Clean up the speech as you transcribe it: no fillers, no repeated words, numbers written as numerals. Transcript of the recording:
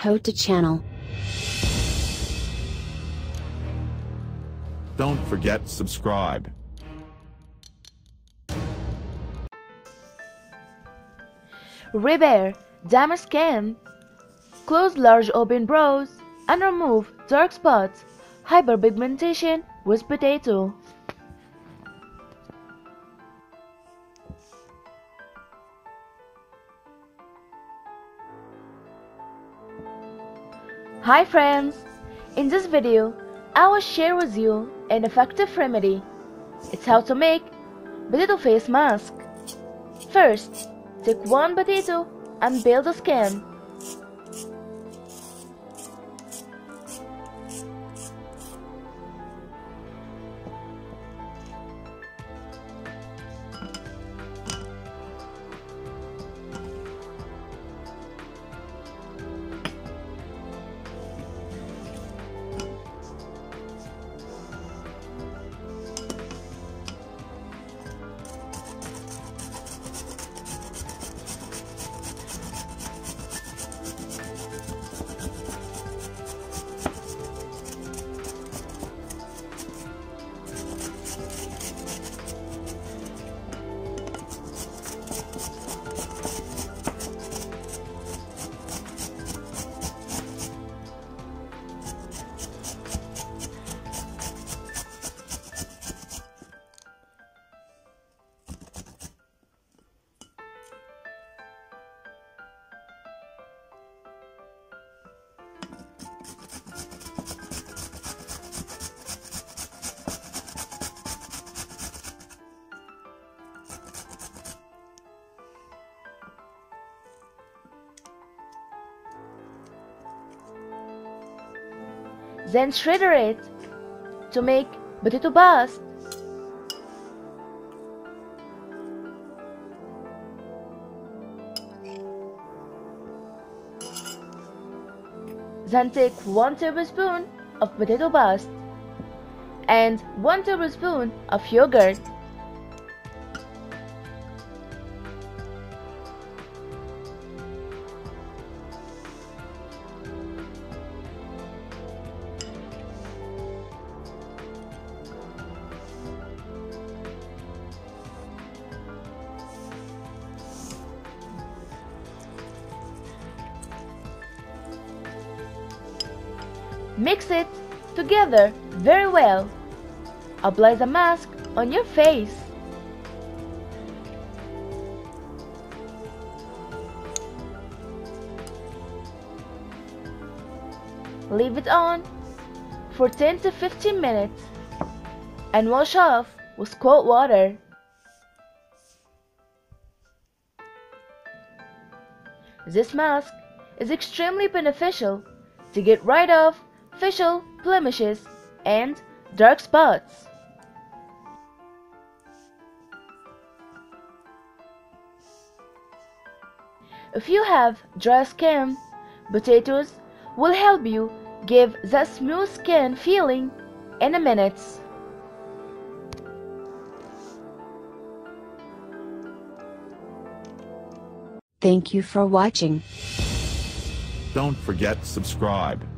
How to channel. Don't forget subscribe. Repair damaged skin. Close large open brows and remove dark spots, hyperpigmentation with potato. Hi friends! In this video, I will share with you an effective remedy. It's how to make potato face mask. First, take one potato and peel the skin. Then shredder it to make potato bust. Then take 1 tablespoon of potato bust and 1 tablespoon of yogurt. Mix it together very well. Apply the mask on your face. Leave it on for 10 to 15 minutes and wash off with cold water. This mask is extremely beneficial to get rid of facial blemishes and dark spots. If you have dry skin, potatoes will help you give that smooth skin feeling in a minute. Thank you for watching. Don't forget subscribe.